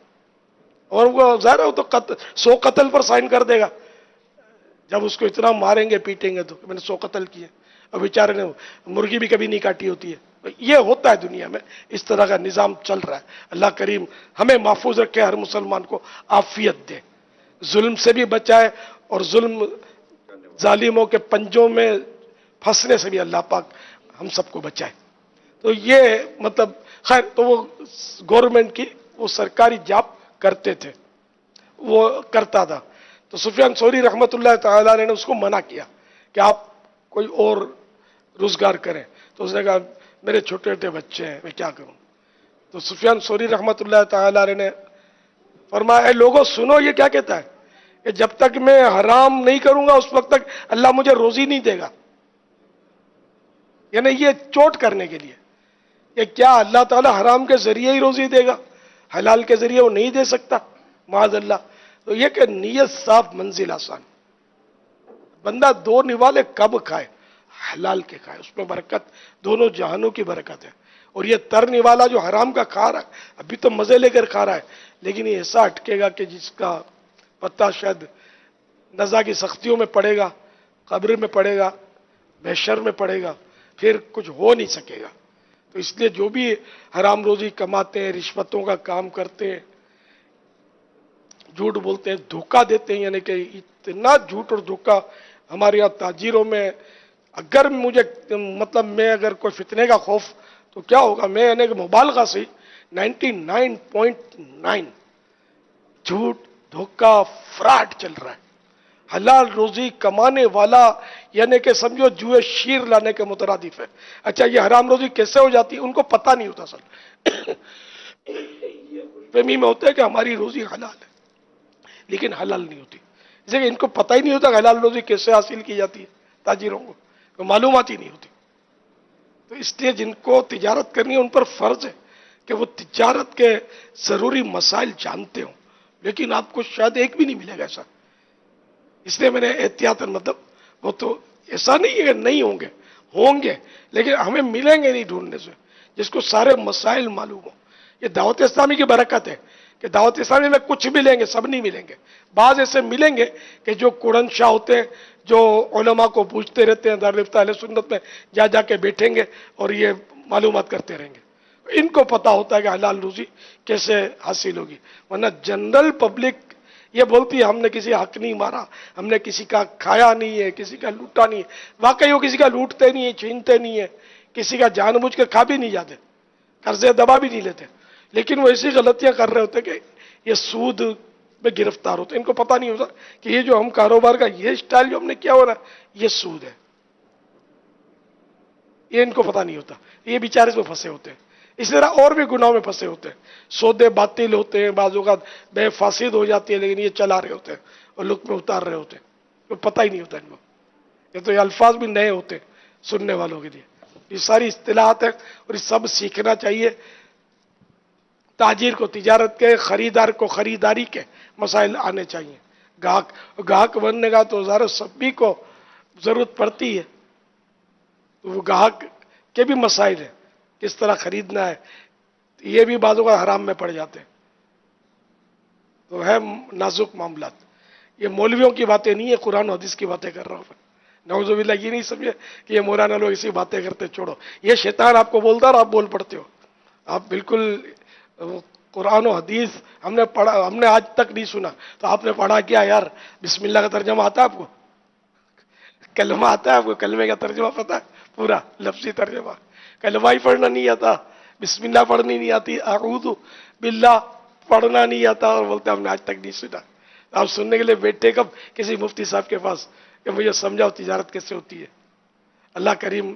اور وہ ظاہر ہے وہ تو 100 قتل پر سائن کر دے گا جب اس کو اتنا ماریں گے پیٹیں گے تو میں نے 100 قتل کیے، اور بیچارے نے مرغی بھی کبھی نہیں کاٹی ہوتی ہے. یہ ہوتا ہے دنیا میں، اس طرح کا نظام چل رہا ہے. اللہ کریم ہمیں محفوظ رکھے، ہر مسلمان کو عافیت دے، ظلم سے بھی بچائے، اور ظلم ظالموں کے پنجوں میں پھنسنے سے بھی اللہ پاک ہم سب کو بچائے. تو یہ مطلب خیر، تو وہ گورنمنٹ کی وہ سرکاری جاب کرتے تھے، وہ کرتا تھا. تو سفیان ثوری رحمۃ اللہ تعالی علیہ نے اس کو منع کیا کہ آپ کوئی اور روزگار کریں. تو اس نے کہا میرے چھوٹے چھوٹے بچے ہیں، میں کیا کروں. تو سفیان ثوری رحمۃ اللہ تعالی علیہ نے فرمایا اے لوگوں سنو، یہ کیا کہتا ہے کہ جب تک میں حرام نہیں کروں گا اس وقت تک اللہ مجھے روزی نہیں دے گا. یعنی یہ چوٹ کرنے کے لیے کہ کیا اللہ تعالیٰ حرام کے ذریعے ہی روزی دے گا، حلال کے ذریعے وہ نہیں دے سکتا، معاذ اللہ. تو یہ کہ نیت صاف منزل آسان. بندہ دو نوالے کب کھائے؟ حلال کے کھائے، اس میں برکت، دونوں جہانوں کی برکت ہے. اور یہ تر نوالا جو حرام کا کھا رہا ہے ابھی تو مزے لے کر کھا رہا ہے، لیکن یہ ایسا اٹکے گا کہ جس کا پتہ شاید نزا کی سختیوں میں پڑے گا، قبر میں پڑے گا، محشر میں پڑے گا، پھر کچھ ہو نہیں سکے گا. تو اس لیے جو بھی حرام روزی کماتے ہیں، رشوتوں کا کام کرتے ہیں، جھوٹ بولتے ہیں، دھوکہ دیتے ہیں، یعنی کہ اتنا جھوٹ اور دھوکہ ہمارے یہاں تاجروں میں، اگر مجھے مطلب میں اگر کوئی فتنے کا خوف تو کیا ہوگا، میں یعنی کہ مبالغہ سے 99.9 جھوٹ دھوکہ فراڈ چل رہا ہے. حلال روزی کمانے والا یعنی کہ سمجھو جوئے شیر لانے کے مترادف ہے. اچھا یہ حرام روزی کیسے ہو جاتی ہے؟ ان کو پتہ نہیں ہوتا اصل فہمی میں ہوتا ہے کہ ہماری روزی حلال ہے لیکن حلال نہیں ہوتی. جیسے کہ ان کو پتہ ہی نہیں ہوتا کہ حلال روزی کیسے حاصل کی جاتی ہے، تاجروں کو معلومات ہی نہیں ہوتی. تو اس لیے جن کو تجارت کرنی ہے ان پر فرض ہے کہ وہ تجارت کے ضروری مسائل جانتے ہوں، لیکن آپ کو شاید ایک بھی نہیں ملے گا ایسا. اس لیے میں نے احتیاطاً مطلب وہ تو ایسا نہیں ہے کہ نہیں ہوں گے لیکن ہمیں ملیں گے نہیں ڈھونڈنے سے جس کو سارے مسائل معلوم ہوں. یہ دعوت اسلامی کی برکت ہے کہ دعوت اسلامی میں کچھ ملیں گے، سب نہیں ملیں گے. بعض ایسے ملیں گے کہ جو کوڑن شاہ ہوتے ہیں، جو علماء کو پوچھتے رہتے ہیں، دارالفتہ اہل سنت میں جا کے بیٹھیں گے اور یہ معلومات کرتے رہیں گے. ان کو پتا ہوتا ہے کہ حلال روزی کیسے حاصل ہوگی. ورنہ جنرل پبلک یہ بولتی ہے ہم نے کسی حق نہیں مارا، ہم نے کسی کا کھایا نہیں ہے، کسی کا لوٹا نہیں ہے. واقعی وہ کسی کا لوٹتے نہیں ہے، چھینتے نہیں ہے، کسی کا جان بوجھ کے کھا بھی نہیں جاتے، قرضے دبا بھی نہیں لیتے، لیکن وہ ایسی غلطیاں کر رہے ہوتے کہ یہ سود میں گرفتار ہوتے. ان کو پتہ نہیں ہوتا کہ یہ جو ہم کاروبار کا یہ اسٹائل جو ہم نے کیا ہو رہا ہے یہ سود ہے. یہ ان کو پتہ نہیں ہوتا، یہ بیچارے اس میں پھنسے ہوتے ہیں. اس طرح اور بھی گناہوں میں پھنسے ہوتے ہیں. سودے باطل ہوتے ہیں، بعض اوقات بے فاسد ہو جاتی ہے، لیکن یہ چلا رہے ہوتے ہیں اور لطف میں اتار رہے ہوتے ہیں. تو پتہ ہی نہیں ہوتا ان کو. یہ تو یہ الفاظ بھی نئے ہوتے ہیں سننے والوں کے لیے. یہ ساری اصطلاحات ہیں اور یہ سب سیکھنا چاہیے. تاجر کو تجارت کے، خریدار کو خریداری کے مسائل آنے چاہیے. گاہک بننے کا تو ظاہر سبھی کو ضرورت پڑتی ہے. تو وہ گاہک کے بھی مسائل ہیں، کس طرح خریدنا ہے، یہ بھی بعضوں کا حرام میں پڑ جاتے ہیں. تو ہے نازک معاملات. یہ مولویوں کی باتیں نہیں ہے، قرآن و حدیث کی باتیں کر رہا ہوں میں. نعوذ باللہ یہ نہیں سمجھے کہ یہ مولانا لوگ اسی باتیں کرتے، چھوڑو. یہ شیطان آپ کو بولتا اور آپ بول پڑتے ہو. آپ بالکل قرآن و حدیث ہم نے پڑھا، ہم نے آج تک نہیں سنا، تو آپ نے پڑھا کیا یار؟ بسم اللہ کا ترجمہ آتا ہے آپ کو؟ کلمہ آتا ہے آپ کو؟ کلمے کا ترجمہ پتہ ہے؟ پورا لفظی ترجمہ. کلمہ ہی پڑھنا نہیں آتا، بسم اللہ پڑھنی نہیں آتی، اعوذ باللہ پڑھنا نہیں آتا، اور بولتے ہم نے آج تک نہیں سنا. آپ سننے کے لیے بیٹھے کب کسی مفتی صاحب کے پاس کہ مجھے سمجھاؤ تجارت کیسے ہوتی ہے. اللہ کریم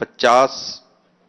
50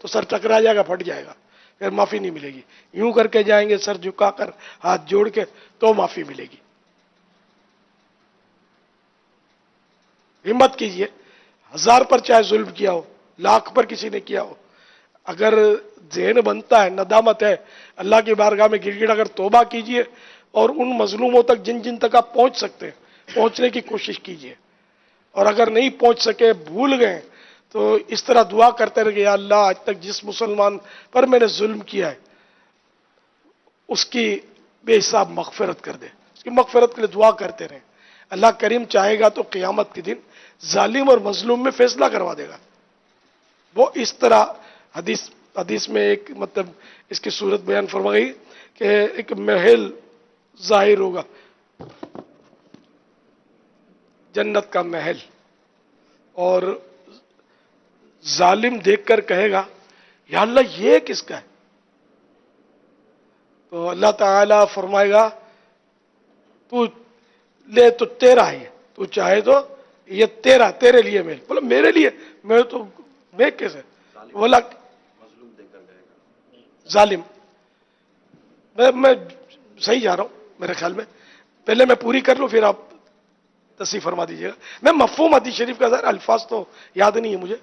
تو سر ٹکرا جائے گا, پھٹ جائے گا, پھر معافی نہیں ملے گی. یوں کر کے جائیں گے سر جھکا کر ہاتھ جوڑ کے تو معافی ملے گی. ہمت کیجئے, 1000 پر چاہے ظلم کیا ہو, 1,00,000 پر کسی نے کیا ہو, اگر ذہن بنتا ہے, ندامت ہے, اللہ کی بارگاہ میں گر گڑ اگر توبہ کیجئے اور ان مظلوموں تک جن جن تک آپ پہنچ سکتے ہیں پہنچنے کی کوشش کیجئے. اور اگر نہیں پہنچ سکے, بھول گئے, تو اس طرح دعا کرتے رہے کہ یا اللہ آج تک جس مسلمان پر میں نے ظلم کیا ہے اس کی بے حساب مغفرت کر دے, اس کی مغفرت کے لیے دعا کرتے رہیں. اللہ کریم چاہے گا تو قیامت کے دن ظالم اور مظلوم میں فیصلہ کروا دے گا. وہ اس طرح حدیث میں ایک مطلب اس کی صورت بیان فرمائی کہ ایک محل ظاہر ہوگا, جنت کا محل, اور ظالم دیکھ کر کہے گا یا اللہ یہ کس کا ہے؟ تو اللہ تعالیٰ فرمائے گا تو لے, تو تیرا ہے, تو چاہے تو یہ تیرے لیے محل. بولا میرے لیے, میں کیسے؟ بولا ظالم, میں صحیح جا رہا ہوں میرے خیال میں, پہلے میں پوری کر لوں پھر آپ تصحیح فرما دیجیے گا. میں مفہوم حدیث شریف کا ظاہر الفاظ تو یاد نہیں ہے مجھے.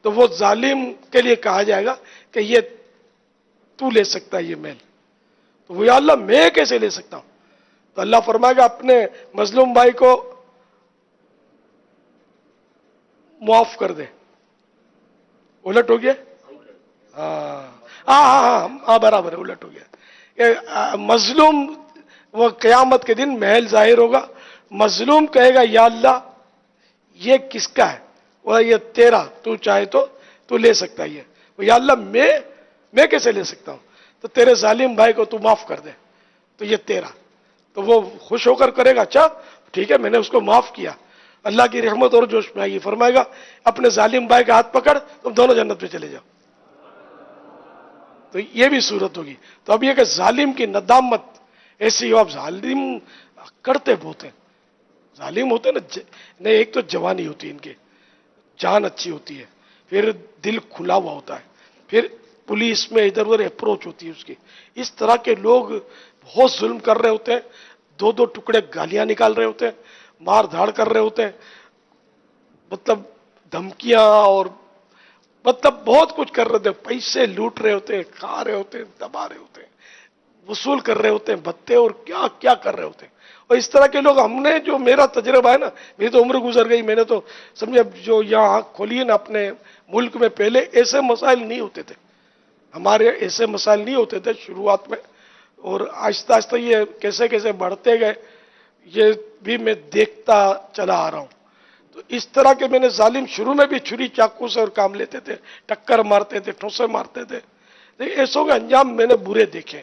تو وہ ظالم کے لیے کہا جائے گا کہ یہ تو لے سکتا ہے یہ محل. تو وہ یا اللہ میں کیسے لے سکتا ہوں؟ تو اللہ فرمائے گا اپنے مظلوم بھائی کو معاف کر دے. الٹ ہو گیا, ہاں برابر ہے, الٹ ہو گیا. مظلوم وہ قیامت کے دن محل ظاہر ہوگا, مظلوم کہے گا یا اللہ یہ کس کا ہے؟ وہ یہ تیرا, تو چاہے تو لے سکتا ہے یہ. وہ یا اللہ میں کیسے لے سکتا ہوں؟ تو تیرے ظالم بھائی کو تو معاف کر دے, تو یہ تیرا. تو وہ خوش ہو کر کرے گا, اچھا ٹھیک ہے میں نے اس کو معاف کیا. اللہ کی رحمت اور جوش میں آئی, فرمائے گا اپنے ظالم بھائی کا ہاتھ پکڑ, تم دونوں جنت میں چلے جاؤ. تو یہ بھی صورت ہوگی. تو اب یہ کہ ظالم کی ندامت ایسی ہو, اب ظالم کرتے بہت ہیں, ظالم ہوتے نا, نہیں ایک تو جوانی ہوتی ہے ان کے, جان اچھی ہوتی ہے, پھر دل کھلا ہوا ہوتا ہے, پھر پولیس میں ادھر ادھر اپروچ ہوتی ہے اس کی. اس طرح کے لوگ بہت ظلم کر رہے ہوتے ہیں, 2 ٹکڑے گالیاں نکال رہے ہوتے ہیں, مار دھاڑ کر رہے ہوتے ہیں, مطلب دھمکیاں اور مطلب بہت کچھ کر رہے ہوتے ہیں, پیسے لوٹ رہے ہوتے ہیں, کھا رہے ہوتے ہیں, دبا رہے ہوتے ہیں, وصول کر رہے ہوتے ہیں بھتے, اور کیا کیا کر رہے ہوتے ہیں. اور اس طرح کے لوگ, ہم نے جو میرا تجربہ ہے نا, میری تو عمر گزر گئی, میں نے تو سمجھے جو یہاں آنکھ کھولی ہے نا اپنے ملک میں, پہلے ایسے مسائل نہیں ہوتے تھے, ہمارے ایسے مسائل نہیں ہوتے تھے شروعات میں, اور آہستہ آہستہ یہ کیسے کیسے بڑھتے گئے یہ بھی میں دیکھتا چلا آ رہا ہوں. تو اس طرح کے میں نے ظالم شروع میں بھی چھری چاقو سے اور کام لیتے تھے, ٹکر مارتے تھے, ٹھوسے مارتے تھے, لیکن ایسوں کے انجام میں نے برے دیکھے,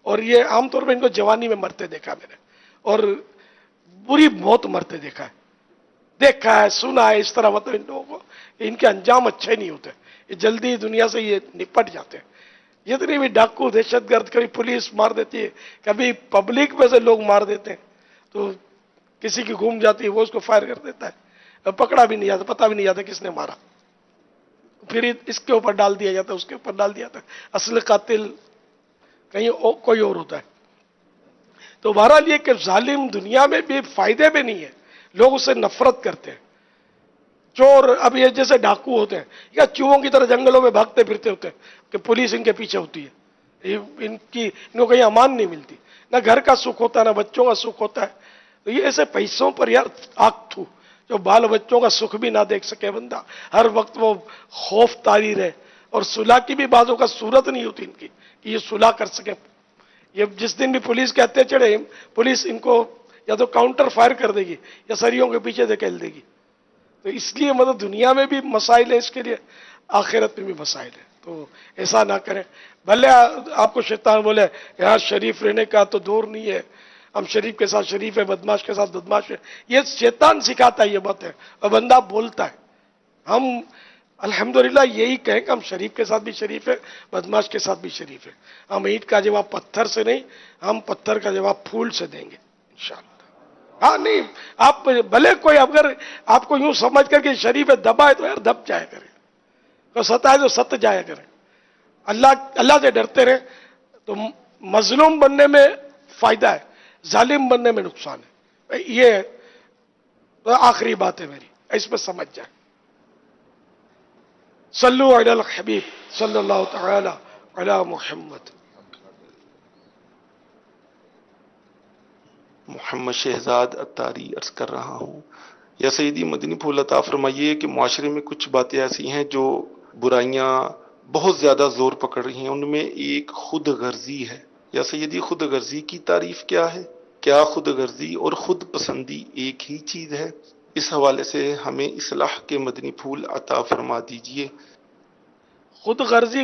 اور یہ عام طور پہ ان کو جوانی میں مرتے دیکھا میں نے, اور بری موت مرتے دیکھا ہے سنا ہے. اس طرح مطلب ان لوگوں کو ان کے انجام اچھے نہیں ہوتے, یہ جلدی دنیا سے یہ نپٹ جاتے ہیں. جتنی بھی ڈاکو, دہشت گرد, کبھی پولیس مار دیتی ہے, کبھی پبلک میں سے لوگ مار دیتے ہیں, تو کسی کی گھوم جاتی ہے وہ اس کو فائر کر دیتا ہے, پکڑا بھی نہیں جاتا, پتا بھی نہیں جاتا کس نے مارا, پھر اس کے اوپر ڈال دیا جاتا ہے, اس کے اوپر ڈال دیا جاتا ہے, اصل قاتل کہیں کوئی اور ہوتا ہے. تو بہرحال یہ کہ ظالم دنیا میں بھی فائدے میں نہیں ہے, لوگ اس سے نفرت کرتے ہیں. چور اب یہ جیسے ڈاکو ہوتے ہیں یا چوہوں کی طرح جنگلوں میں بھاگتے پھرتے ہوتے ہیں کہ پولیس ان کے پیچھے ہوتی ہے, ان کو کہیں امان نہیں ملتی, نہ گھر کا سکھ ہوتا ہے نہ بچوں کا سکھ ہوتا ہے. تو یہ ایسے پیسوں پر یار آگ تھو, جو بال بچوں کا سکھ بھی نہ دیکھ سکے بندہ, ہر وقت وہ خوف طاری رہے, اور صلح کی بھی بعضوں کا صورت نہیں ہوتی ان کی کہ یہ صلح کر سکے. یہ جس دن بھی پولیس کے ہتھے چڑھے, پولیس ان کو یا تو کاؤنٹر فائر کر دے گی یا سریوں کے پیچھے دھکیل دے گی. تو اس لیے مطلب دنیا میں بھی مسائل ہے اس کے لیے, آخرت میں بھی مسائل ہے. تو ایسا نہ کریں. بھلے آپ کو شیطان بولے یہاں شریف رہنے کا تو دور نہیں ہے, ہم شریف کے ساتھ شریف ہے, بدماش کے ساتھ بدماش ہے, یہ شیطان سکھاتا ہے یہ بات ہے, اور بندہ بولتا ہے. ہم الحمدللہ یہی کہیں کہ ہم شریف کے ساتھ بھی شریف ہے, بدماش کے ساتھ بھی شریف ہے. ہم اینٹ کا جواب پتھر سے نہیں, ہم پتھر کا جواب پھول سے دیں گے انشاءاللہ. ہاں نہیں, آپ بھلے کوئی اگر آپ کو یوں سمجھ کر کہ شریف ہے دبا ہے تو یار دب جایا کرے, تو ستا ہے تو ست جایا کرے, اللہ سے ڈرتے رہیں تو مظلوم بننے میں فائدہ ہے، ظالم بننے میں نقصان ہے. یہ آخری بات ہے میری، اس پہ سمجھ جائیں. صلو علی الحبیب صلی اللہ تعالی علی محمد. محمد شہزاد اتاری عرض کر رہا ہوں. یا سیدی مدنی پھول عطا فرمائیے کہ معاشرے میں کچھ باتیں ایسی ہیں جو برائیاں بہت زیادہ زور پکڑ رہی ہیں، ان میں ایک خود غرضی ہے. یا سیدی خود غرضی کی تعریف کیا ہے؟ کیا خود غرضی اور خود پسندی ایک ہی چیز ہے؟ اس حوالے سے ہمیں اصلاح کے مدنی پھول عطا فرما دیجئے. خود غرضی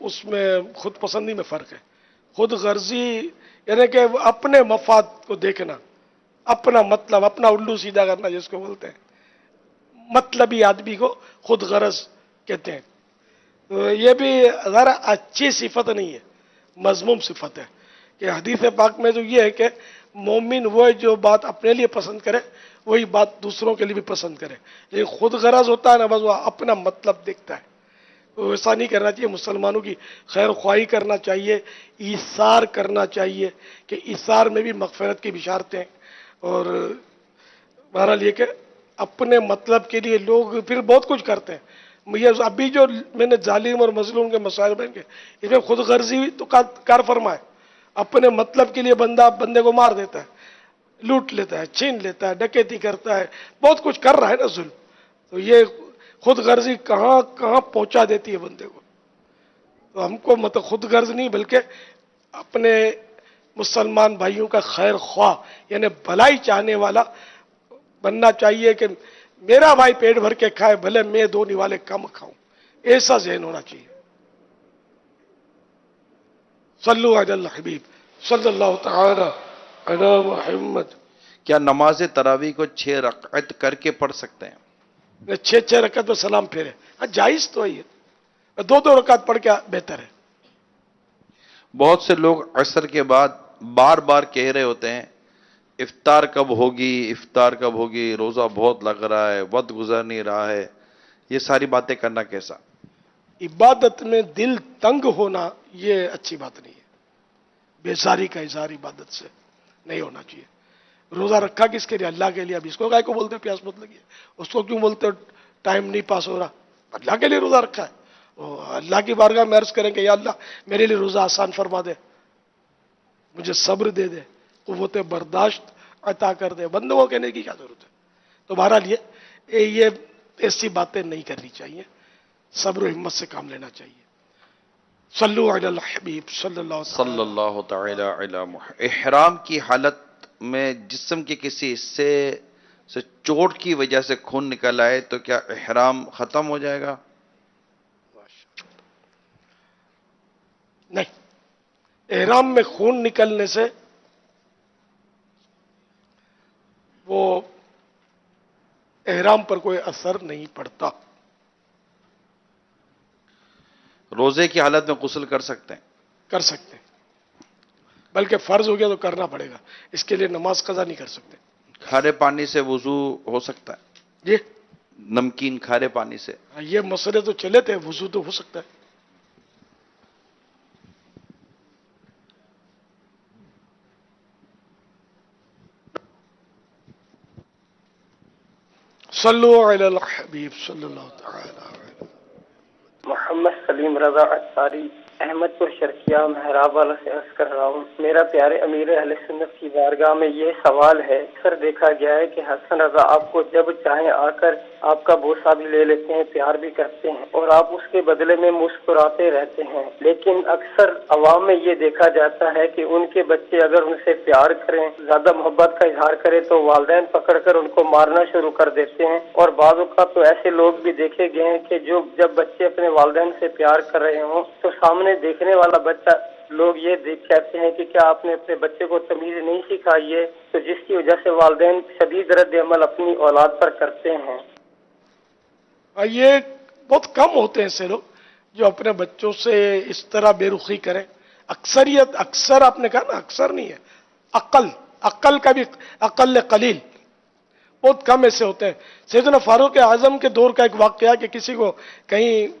اس میں خود پسندی میں فرق ہے. خود غرضی یعنی کہ اپنے مفاد کو دیکھنا، اپنا مطلب، اپنا الو سیدھا کرنا جس کو بولتے ہیں، مطلبی آدمی کو خود غرض کہتے ہیں. تو یہ بھی ذرا اچھی صفت نہیں ہے، مذموم صفت ہے. کہ حدیث پاک میں جو یہ ہے کہ مومن وہ ہے جو بات اپنے لیے پسند کرے وہی بات دوسروں کے لیے بھی پسند کرے. لیکن خود غرض ہوتا ہے نا، بس وہ اپنا مطلب دیکھتا ہے. تو ایسا نہیں کرنا چاہیے. مسلمانوں کی خیر خواہی کرنا چاہیے، ایثار کرنا چاہیے کہ ایثار میں بھی مغفرت کی بشارتیں ہیں. اور بہرحال یہ کہ اپنے مطلب کے لیے لوگ پھر بہت کچھ کرتے ہیں. یہ ابھی جو میں نے ظالم اور مظلوم کے مسائل بن کے اس میں خود غرضی تو کار فرما ہے. اپنے مطلب کے لیے بندے کو مار دیتا ہے، لوٹ لیتا ہے، چھین لیتا ہے، ڈکیتی کرتا ہے، بہت کچھ کر رہا ہے نا ظلم. تو یہ خود غرضی کہاں کہاں پہنچا دیتی ہے بندے کو. تو ہم کو مطلب خود غرض نہیں بلکہ اپنے مسلمان بھائیوں کا خیر خواہ یعنی بھلائی چاہنے والا بننا چاہیے کہ میرا بھائی پیٹ بھر کے کھائے بھلے میں دو نوالے کم کھاؤں. ایسا ذہن ہونا چاہیے. صلو علی الحبیب صلی اللہ تعالی علی محمد. کیا نماز تراویح کو 6 رکعت کر کے پڑھ سکتے ہیں؟ 6 رکعت میں سلام پھیرے. ہاں جائز تو ہے یہ، 2 رکعت پڑھ کے بہتر ہے. بہت سے لوگ عصر کے بعد بار بار کہہ رہے ہوتے ہیں افطار کب ہوگی، افطار کب ہوگی، روزہ بہت لگ رہا ہے، وقت گزر نہیں رہا ہے. یہ ساری باتیں کرنا کیسا؟ عبادت میں دل تنگ ہونا یہ اچھی بات نہیں ہے. بیزاری کا اظہار عبادت سے نہیں ہونا چاہیے. روزہ رکھا کس کے لیے؟ اللہ کے لیے. اب اس کو کائے کو بولتے پیاس مت لگی، اس کو کیوں بولتے ٹائم نہیں پاس ہو رہا؟ اللہ کے لیے روزہ رکھا ہے. اللہ کی بارگاہ میں عرض کریں کہ یا اللہ میرے لیے روزہ آسان فرما دے، مجھے صبر دے دے، قوت برداشت عطا کر دے. بندوں کو کہنے کی کیا ضرورت ہے؟ تو بہرحال یہ ایسی باتیں نہیں کرنی چاہیے. صبر و ہمت سے کام لینا چاہیے. صلو علی الحبیب صلی اللہ صلی اللہ تعالی علی محمد. احرام کی حالت میں جسم کے کسی حصے سے چوٹ کی وجہ سے خون نکل آئے تو کیا احرام ختم ہو جائے گا؟ نہیں، احرام میں خون نکلنے سے وہ احرام پر کوئی اثر نہیں پڑتا. روزے کی حالت میں غسل کر سکتے ہیں؟ کر سکتے ہیں، بلکہ فرض ہو گیا تو کرنا پڑے گا. اس کے لیے نماز قضا نہیں کر سکتے. کھارے پانی سے وضو ہو سکتا ہے؟ یہ نمکین کھارے پانی سے؟ یہ مسئلے تو چلے تھے، وضو تو ہو سکتا ہے. صلو علی الحبیب صلی اللہ تعالی علیہ. محمد سلیم رضا اتاری احمد پور شرقیہ محراب والا سے عرض کر رہا ہوں. میرا پیارے امیر اہل سنت کی بارگاہ میں یہ سوال ہے. اکثر دیکھا گیا ہے کہ حسن رضا آپ کو جب چاہیں آ کر آپ کا بوسہ بھی لے لیتے ہیں، پیار بھی کرتے ہیں اور آپ اس کے بدلے میں مسکراتے رہتے ہیں. لیکن اکثر عوام میں یہ دیکھا جاتا ہے کہ ان کے بچے اگر ان سے پیار کریں، زیادہ محبت کا اظہار کریں تو والدین پکڑ کر ان کو مارنا شروع کر دیتے ہیں. اور بعض اوقات تو ایسے لوگ بھی دیکھے گئے ہیں کہ جب بچے اپنے والدین سے پیار کر رہے ہوں تو سامنے دیکھنے والا بچہ لوگ یہ کہتے ہیں کہ کیا آپ نے اپنے بچے کو تمیز نہیں سکھائی ہے، تو جس کی وجہ سے والدین شدید رد عمل اپنی اولاد پر کرتے ہیں. یہ بہت کم ہوتے ہیں ایسے لوگ جو اپنے بچوں سے اس طرح بے رخی کریں. اکثر آپ نے کہا نا، اکثر نہیں ہے، عقل کا بھی اقل قلیل، بہت کم ایسے ہوتے ہیں. سیدنا فاروق اعظم کے دور کا ایک واقعہ کہ کسی کو کہیں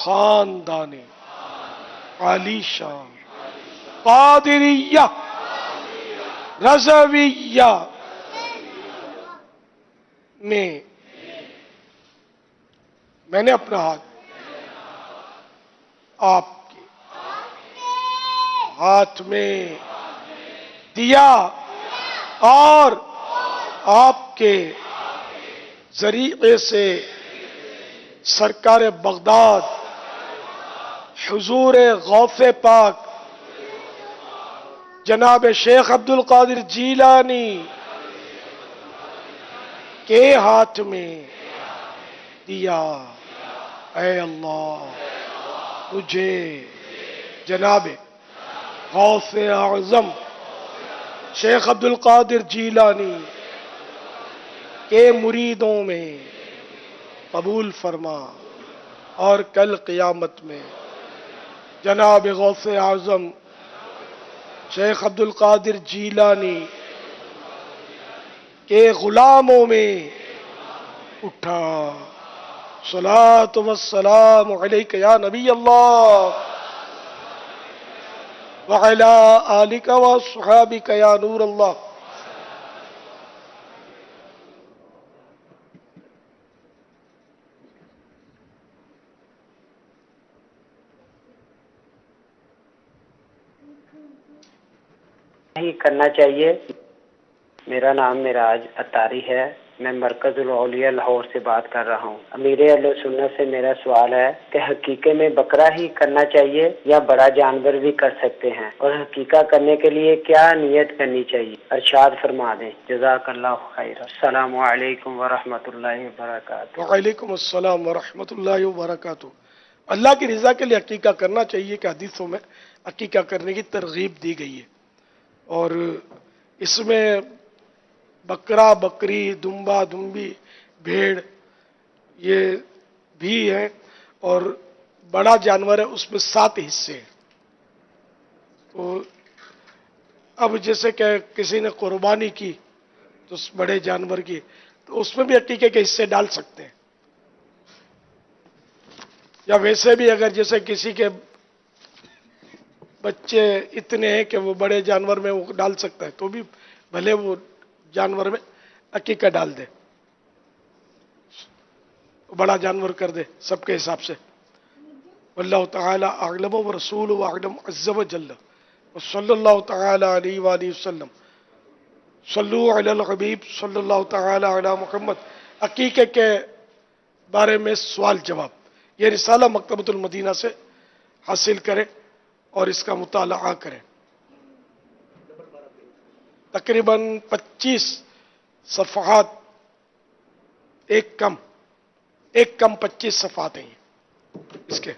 خاندان عالی شان قادریہ رضویہ میں نے اپنا ہاتھ آپ کے ہاتھ میں دیا اور آپ کے ذریعے سے سرکار بغداد حضور غوث پاک جناب شیخ عبد القادر جیلانی کے ہاتھ میں دیا۔ اے اللہ مجھے جناب غوث اعظم شیخ عبد القادر جیلانی کے مریدوں میں قبول فرما، اور کل قیامت میں جناب غوث اعظم شیخ عبد القادر جیلانی کے غلاموں میں اٹھا۔ صلاۃ والسلام علیک یا نبی اللہ وعلی آلک واصحابک یا نور اللہ۔ نہیں کرنا چاہیے۔ میرا نام معراج اتاری ہے، میں مرکز الاولیاء لاہور سے بات کر رہا ہوں۔ امیر اہل سنت سے میرا سوال ہے کہ حقیقے میں بکرا ہی کرنا چاہیے یا بڑا جانور بھی کر سکتے ہیں، اور حقیقہ کرنے کے لیے کیا نیت کرنی چاہیے؟ ارشاد فرما دیں، جزاک اللہ خیر۔ السلام علیکم ورحمۃ اللہ وبرکاتہ۔ وعلیکم السلام ورحمۃ اللہ وبرکاتہ۔ اللہ کی رضا کے لیے عقیقہ کرنا چاہیے کہ حدیثوں میں عقیقہ کرنے کی ترغیب دی گئی ہے، اور اس میں بکرا بکری دمبا دمبی بھیڑ یہ بھی ہے، اور بڑا جانور ہے اس میں 7 حصے ہیں۔ تو اب جیسے کہ کسی نے قربانی کی تو اس بڑے جانور کی، تو اس میں بھی عقیقے کے حصے ڈال سکتے ہیں، یا ویسے بھی اگر جیسے کسی کے بچے اتنے ہیں کہ وہ بڑے جانور میں وہ ڈال سکتا ہے، تو بھی بھلے وہ جانور میں عقیقہ ڈال دے، بڑا جانور کر دے سب کے حساب سے۔ واللہ تعالی اعلم ورسولہ اعلم عز وجل، وصلی اللہ تعالی علیہ وآلہ وسلم۔ صلو علی الحبیب صلی اللہ تعالی علی محمد۔ عقیقے کے بارے میں سوال جواب یہ رسالہ مکتبۃ المدینہ سے حاصل کریں اور اس کا مطالعہ کریں۔ تقریباً 25 صفحات، ایک کم 25 صفحات ہیں اس کے۔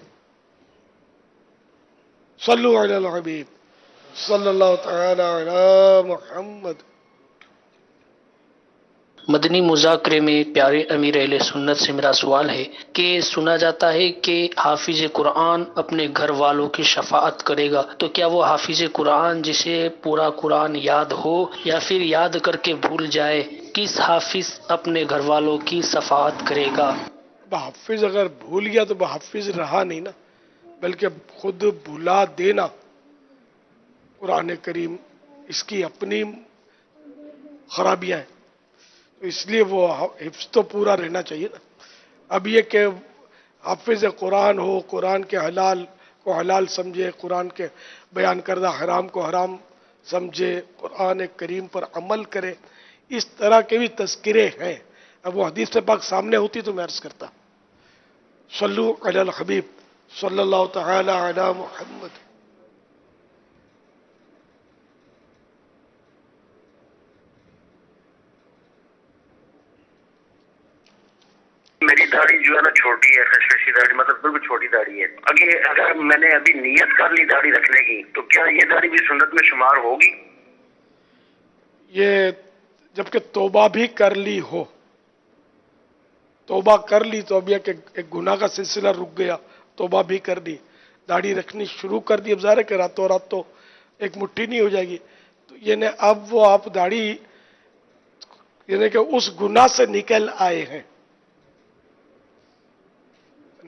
صلو علی الحبیب صلی اللہ تعالی علی محمد۔ مدنی مذاکرے میں پیارے امیر اہل سنت سے میرا سوال ہے کہ سنا جاتا ہے کہ حافظ قرآن اپنے گھر والوں کی شفاعت کرے گا، تو کیا وہ حافظ قرآن جسے پورا قرآن یاد ہو یا پھر یاد کر کے بھول جائے، کس حافظ اپنے گھر والوں کی شفاعت کرے گا؟ حافظ اگر بھول گیا تو حافظ رہا نہیں نا، بلکہ خود بھلا دینا۔ قرآن کریم اس کی اپنی خرابیاں ہیں، تو اس لیے وہ حفظ تو پورا رہنا چاہیے نا۔ اب یہ کہ حافظ قرآن ہو، قرآن کے حلال کو حلال سمجھے، قرآن کے بیان کردہ حرام کو حرام سمجھے، قرآن کریم پر عمل کرے، اس طرح کے بھی تذکرے ہیں۔ اب وہ حدیث پاک سامنے ہوتی تو میں عرض کرتا۔ صلو علی الحبیب صلی اللہ تعالی علی محمد۔ میری داڑھی جو ہے نا چھوٹی ہے، خشخشی داڑھی، مطلب بالکل چھوٹی داڑھی ہے۔ اگر میں نے ابھی نیت کر لی داڑھی رکھنے کی تو کیا یہ داڑھی بھی سنت میں شمار ہوگی؟ یہ جبکہ توبہ بھی کر لی ہو، توبہ کر لی تو اب یہ کہ ایک گناہ کا سلسلہ رک گیا، توبہ بھی کر دی، داڑھی رکھنی شروع کر دی، اب ظاہر ہے کہ راتوں رات تو ایک مٹھی نہیں ہو جائے گی، تو یعنی اب وہ آپ داڑھی یعنی کہ اس گناہ سے نکل آئے ہیں۔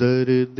درد